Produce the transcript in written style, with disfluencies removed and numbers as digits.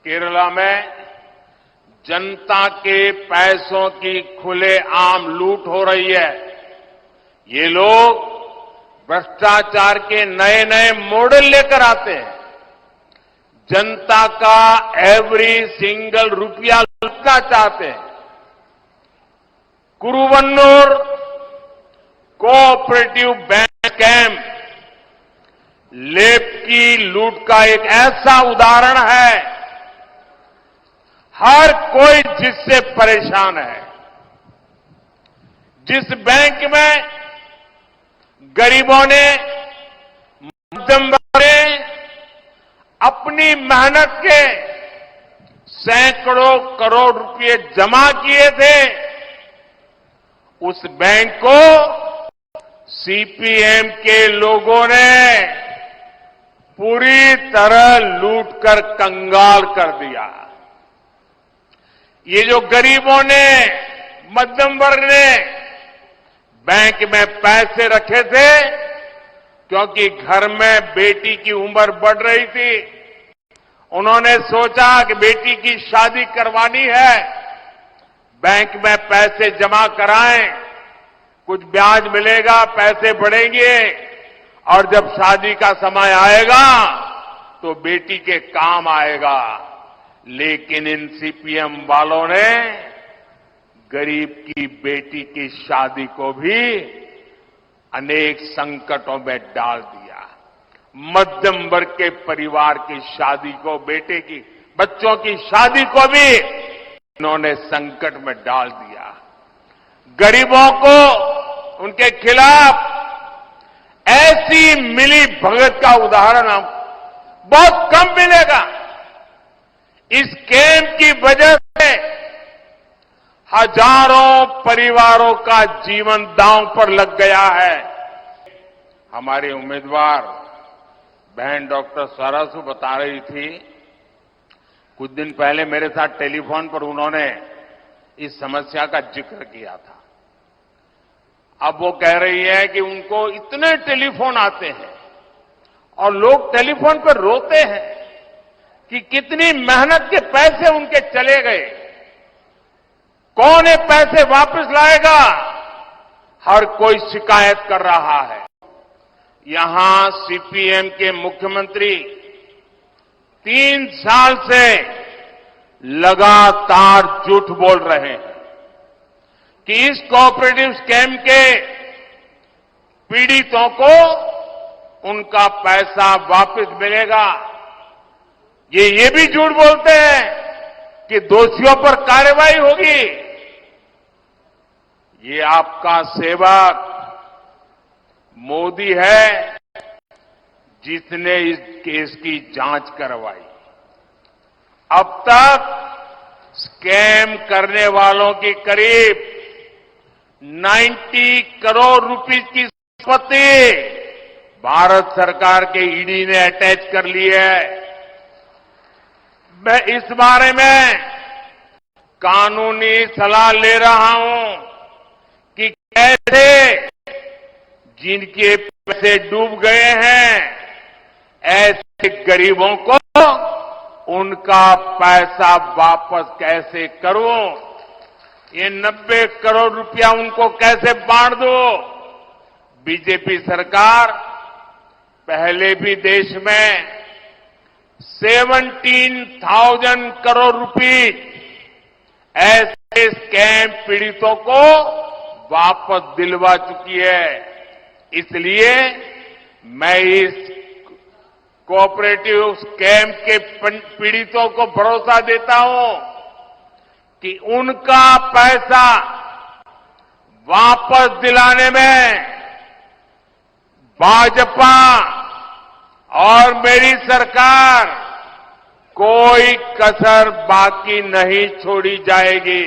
केरला में जनता के पैसों की खुलेआम लूट हो रही है। ये लोग भ्रष्टाचार के नए नए मॉडल लेकर आते हैं। जनता का एवरी सिंगल रुपया लूटना चाहते हैं। कुरुवन्नूर कोऑपरेटिव बैंक स्कैम लेप की लूट का एक ऐसा उदाहरण है। हर कोई जिससे परेशान है। जिस बैंक में गरीबों ने, मध्यम वर्ग ने अपनी मेहनत के सैकड़ों करोड़ रुपए जमा किए थे, उस बैंक को सीपीएम के लोगों ने पूरी तरह लूटकर कंगाल कर दिया। ये जो गरीबों ने, मध्यम वर्ग ने बैंक में पैसे रखे थे, क्योंकि घर में बेटी की उम्र बढ़ रही थी, उन्होंने सोचा कि बेटी की शादी करवानी है, बैंक में पैसे जमा कराएं, कुछ ब्याज मिलेगा, पैसे बढ़ेंगे और जब शादी का समय आएगा तो बेटी के काम आएगा। लेकिन इन सीपीएम वालों ने गरीब की बेटी की शादी को भी अनेक संकटों में डाल दिया। मध्यम वर्ग के परिवार की शादी को, बेटे की, बच्चों की शादी को भी इन्होंने संकट में डाल दिया। गरीबों को, उनके खिलाफ ऐसी मिली भगत का उदाहरण हम बहुत कम मिलेगा। इस स्कैम की वजह से हजारों परिवारों का जीवन दांव पर लग गया है। हमारे उम्मीदवार बहन डॉक्टर सरासू बता रही थी, कुछ दिन पहले मेरे साथ टेलीफोन पर उन्होंने इस समस्या का जिक्र किया था। अब वो कह रही है कि उनको इतने टेलीफोन आते हैं और लोग टेलीफोन पर रोते हैं कि कितनी मेहनत के पैसे उनके चले गए, कौन ये पैसे वापस लाएगा। हर कोई शिकायत कर रहा है। यहां सीपीएम के मुख्यमंत्री 3 साल से लगातार झूठ बोल रहे हैं कि इस कोऑपरेटिव स्कैम के पीड़ितों को उनका पैसा वापस मिलेगा। ये भी झूठ बोलते हैं कि दोषियों पर कार्रवाई होगी। ये आपका सेवक मोदी है जिसने इस केस की जांच करवाई। अब तक स्कैम करने वालों की करीब 90 करोड़ रुपए की संपत्ति भारत सरकार के ईडी ने अटैच कर ली है। मैं इस बारे में कानूनी सलाह ले रहा हूं कि कैसे जिनके पैसे डूब गए हैं, ऐसे गरीबों को उनका पैसा वापस कैसे करूं, ये 90 करोड़ रुपया उनको कैसे बांट दो। बीजेपी सरकार पहले भी देश में 17,000 करोड़ रुपए ऐसे स्कैम पीड़ितों को वापस दिलवा चुकी है। इसलिए मैं इस कोऑपरेटिव स्कैम के पीड़ितों को भरोसा देता हूं कि उनका पैसा वापस दिलाने में भाजपा और मेरी सरकार कोई कसर बाकी नहीं छोड़ी जाएगी।